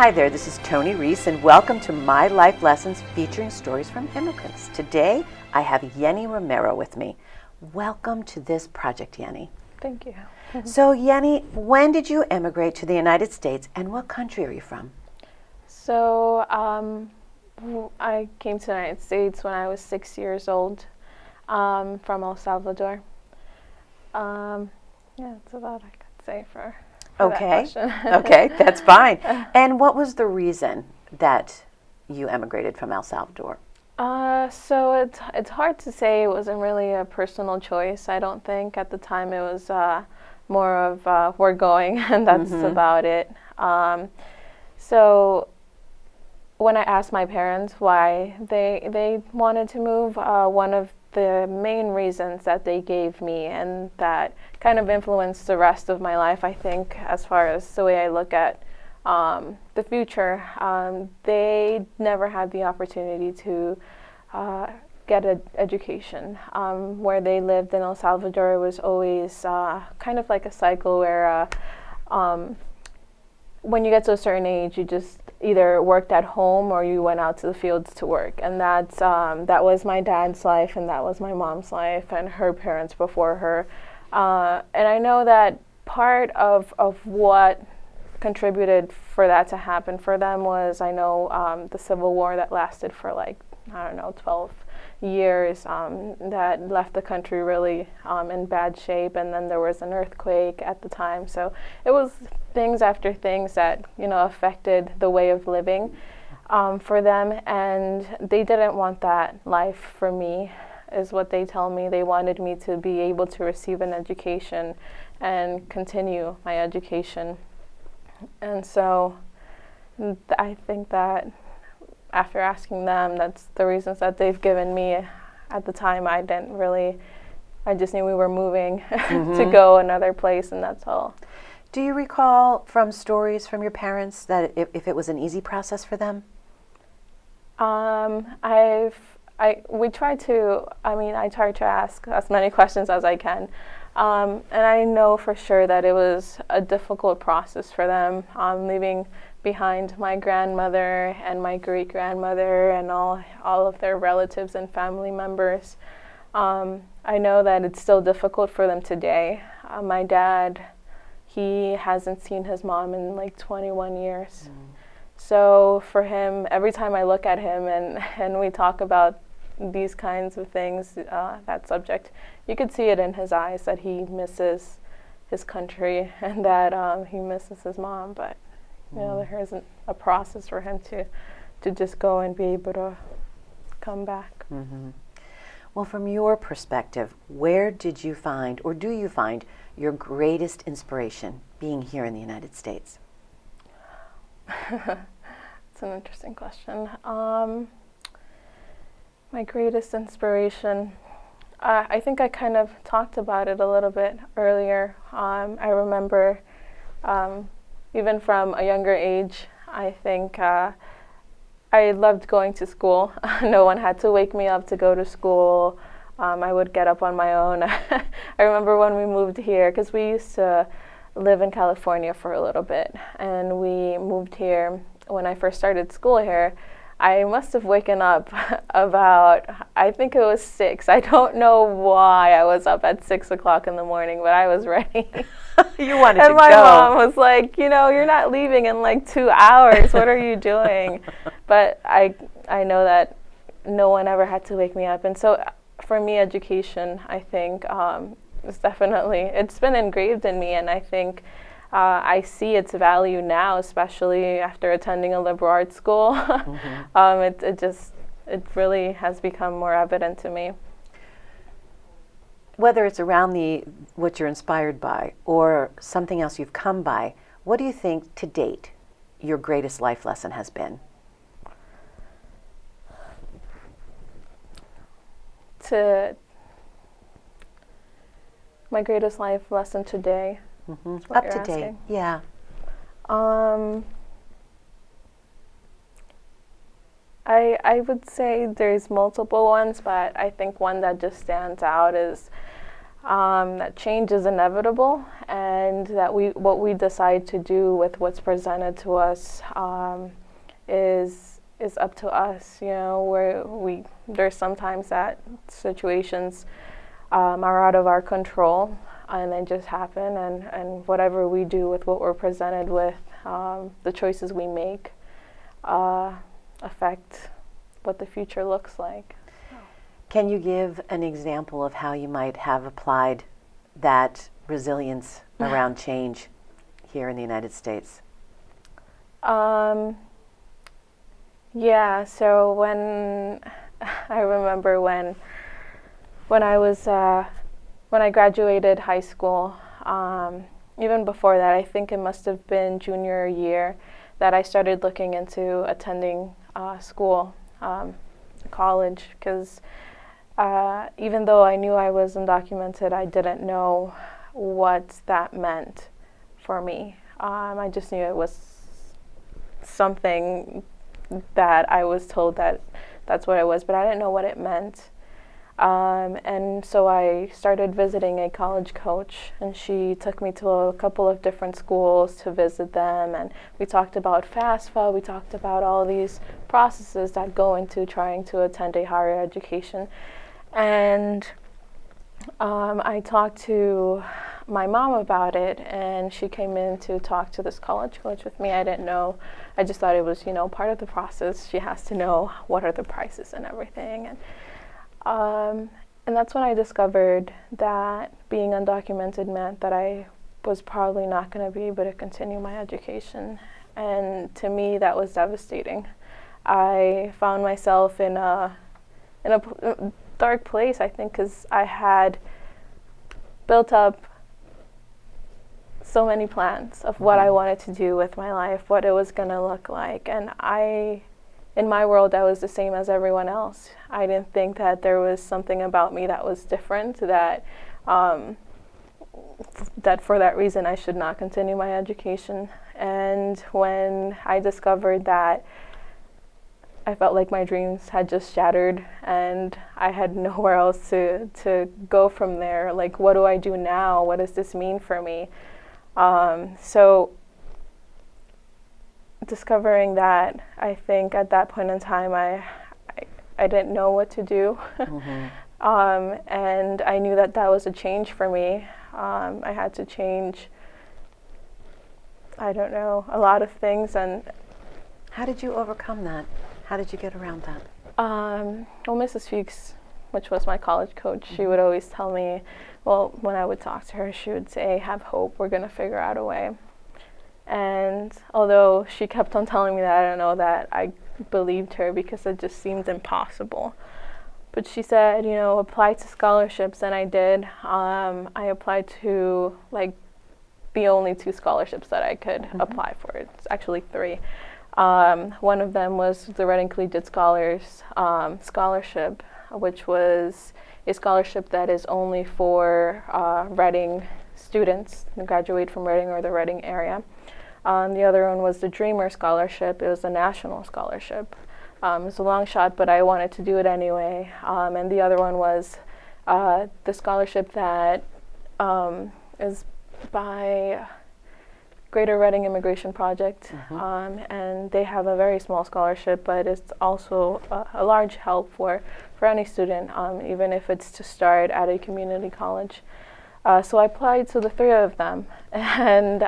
Hi there, this is Tony Reese, and welcome to My Life Lessons featuring Stories from Immigrants. Today, I have Yeny Romero with me. Welcome to this project, Yeny. Thank you. So, Yeny, when did you emigrate to the United States, and what country are you from? So, I came to the United States when I was 6 years old, from El Salvador. Yeah, that's about all I could say for that question. Okay, that's fine. And what was the reason that you emigrated from El Salvador? So it's hard to say. It wasn't really a personal choice, I don't think. At the time, it was more of we're going, and that's about it. So when I asked my parents why they wanted to move, one of the main reasons that they gave me, and that kind of influenced the rest of my life, I think, as far as the way I look at the future, they never had the opportunity to get an education. Where they lived in El Salvador, it was always kind of like a cycle where when you get to a certain age, you just either worked at home or you went out to the fields to work. And that was my dad's life, and that was my mom's life, and her parents before her. And I know that part of what contributed for that to happen for them was, I know, the Civil War that lasted for 12 years, that left the country really in bad shape, and then there was an earthquake at the time. So it was things after things that affected the way of living for them, and they didn't want that life for me, is what they tell me. They wanted me to be able to receive an education and continue my education. And so I think that after asking them, that's the reasons that they've given me. At the time, I just knew we were moving to go another place, and that's all. Do you recall from stories from your parents that if it was an easy process for them? I try to ask as many questions as I can. And I know for sure that it was a difficult process for them, leaving behind my grandmother and my great-grandmother and all of their relatives and family members. I know that it's still difficult for them today. My dad, he hasn't seen his mom in 21 years. So for him, every time I look at him and we talk about these kinds of things, that subject, you could see it in his eyes that he misses his country and that he misses his mom. But there isn't a process for him to just go and be able to come back. Well, from your perspective, where did you find, or do you find, your greatest inspiration being here in the United States? It's an interesting question. My greatest inspiration, I think I kind of talked about it a little bit earlier. I remember, even from a younger age, I think I loved going to school. No one had to wake me up to go to school. I would get up on my own. I remember when we moved here, because we used to live in California for a little bit, and we moved here when I first started school here. I must have waken up about, I think it was 6. I don't know why I was up at 6 o'clock in the morning, but I was ready. You wanted to go. And my mom was like, you're not leaving in 2 hours. What are you doing? But I know that no one ever had to wake me up. And so for me, education, I think, it's been engraved in me, and I think I see its value now, especially after attending a liberal arts school. It really has become more evident to me. Whether it's around what you're inspired by or something else you've come by, what do you think to date your greatest life lesson has been? My greatest life lesson today. Up to date, yeah. I would say there's multiple ones, but I think one that just stands out is that change is inevitable, and that what we decide to do with what's presented to us is up to us. You know, where there's sometimes that situations are out of our control, and they just happen, and whatever we do with what we're presented with, the choices we make affect what the future looks like. Can you give an example of how you might have applied that resilience around change here in the United States? Yeah, so when I remember when I graduated high school, even before that, I think it must have been junior year that I started looking into attending school, college, because even though I knew I was undocumented, I didn't know what that meant for me. I just knew it was something that I was told that's what it was, but I didn't know what it meant. And so I started visiting a college coach, and she took me to a couple of different schools to visit them, and we talked about FAFSA, we talked about all these processes that go into trying to attend a higher education. And I talked to my mom about it, and she came in to talk to this college coach with me. I didn't know. I just thought it was, part of the process. She has to know what are the prices and everything. And that's when I discovered that being undocumented meant that I was probably not going to be able to continue my education. And to me, that was devastating. I found myself in a dark place, I think, because I had built up so many plans of what I wanted to do with my life, what it was going to look like. And in my world, I was the same as everyone else. I didn't think that there was something about me that was different, that for that reason I should not continue my education. And when I discovered that, I felt like my dreams had just shattered, and I had nowhere else to go from there. Like, what do I do now? What does this mean for me? So discovering that, I think at that point in time, I didn't know what to do. Mm-hmm. And I knew that was a change for me. I had to change, a lot of things. And how did you overcome that? How did you get around that? Well, Mrs. Fuchs, which was my college coach, she would always tell me, when I would talk to her, she would say, have hope, we're going to figure out a way. And although she kept on telling me that, I don't know that I believed her, because it just seemed impossible. But she said, apply to scholarships, and I did. I applied to, the only 2 scholarships that I could apply for. It's actually 3. One of them was the Reading Collegiate Scholars Scholarship, which was a scholarship that is only for Reading students who graduate from Reading or the Reading area. The other one was the Dreamer Scholarship. It was a national scholarship. It was a long shot, but I wanted to do it anyway. And the other one was the scholarship that is by Greater Reading Immigration Project, and they have a very small scholarship, but it's also a large help for any student, even if it's to start at a community college. So I applied to the 3 of them, and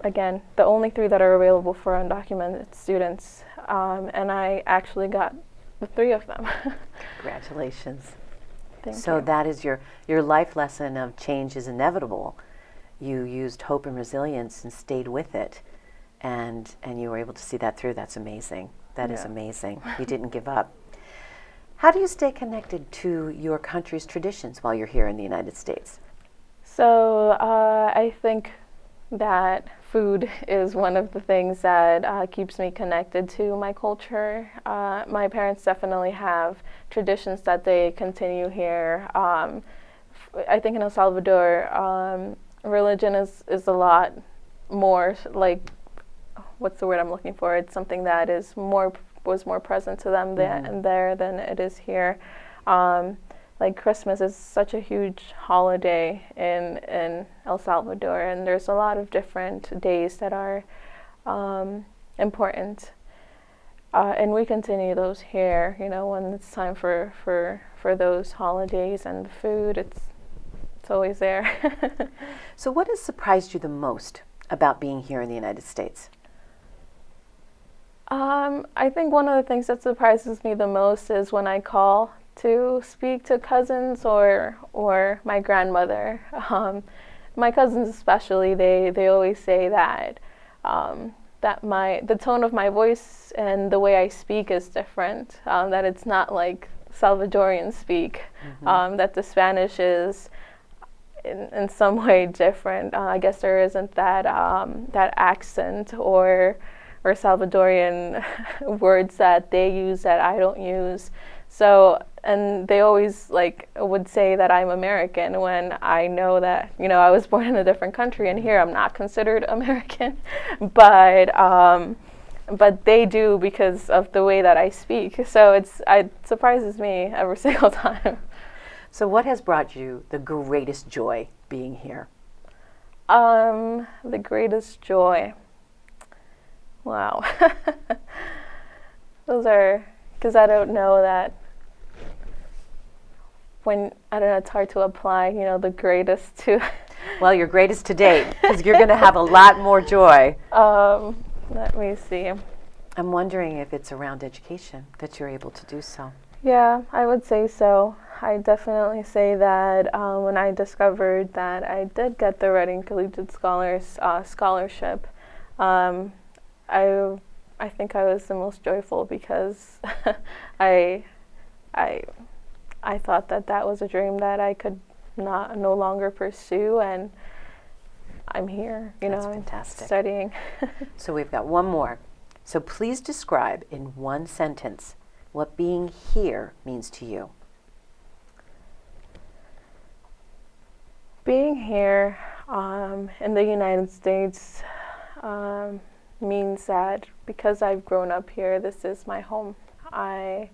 again, the only 3 that are available for undocumented students, and I actually got the 3 of them. Congratulations. Thank so you. That is your life lesson of change is inevitable. You used hope and resilience and stayed with it, and you were able to see that through. That's amazing. That is amazing. You didn't give up. How do you stay connected to your country's traditions while you're here in the United States? So I think that food is one of the things that keeps me connected to my culture. My parents definitely have traditions that they continue here. I think in El Salvador, religion is a lot more what's the word I'm looking for? It's something that was more present to them there than it is here. like Christmas is such a huge holiday in El Salvador, and there's a lot of different days that are important. And we continue those here, you know, when it's time for those holidays, and the food, it's always there. So what has surprised you the most about being here in the United States? I think one of the things that surprises me the most is when I call to speak to cousins or my grandmother. My cousins especially, they always say that that the tone of my voice and the way I speak is different, that it's not like Salvadorian speak, that the Spanish is in some way different. I guess there isn't that that accent or Salvadorian words that they use that I don't use. So, and they always would say that I'm American when I know that, you know, I was born in a different country, and here I'm not considered American, but they do because of the way that I speak. So it surprises me every single time. So what has brought you the greatest joy being here? The greatest joy. Wow. Those are, because I don't know that when, I don't know, it's hard to apply, you know, the greatest to. Well, your greatest to date, because you're going to have a lot more joy. Let me see. I'm wondering if it's around education that you're able to do so. Yeah, I would say so. I definitely say that when I discovered that I did get the Reading Collegiate Scholars Scholarship, I think I was the most joyful because I thought that was a dream that I could no longer pursue, and I'm here, you That's know, fantastic. Studying. So we've got one more. So please describe in one sentence what being here means to you. Being here in the United States means that because I've grown up here, this is my home. I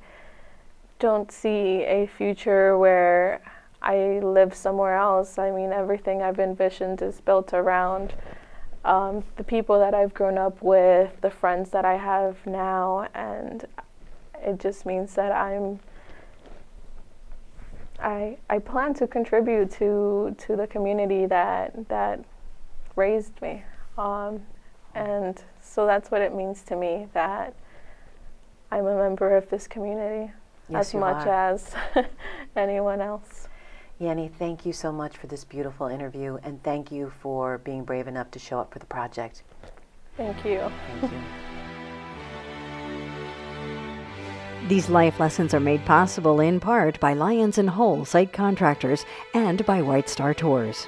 don't see a future where I live somewhere else. I mean, everything I've envisioned is built around the people that I've grown up with, the friends that I have now, and it just means that I plan to contribute to the community that raised me, and so that's what it means to me, that I'm a member of this community. Yes, as much as anyone else. Yeny, thank you so much for this beautiful interview, and thank you for being brave enough to show up for the project. Thank you. Thank you. These life lessons are made possible in part by Lions and Hole site contractors and by White Star Tours.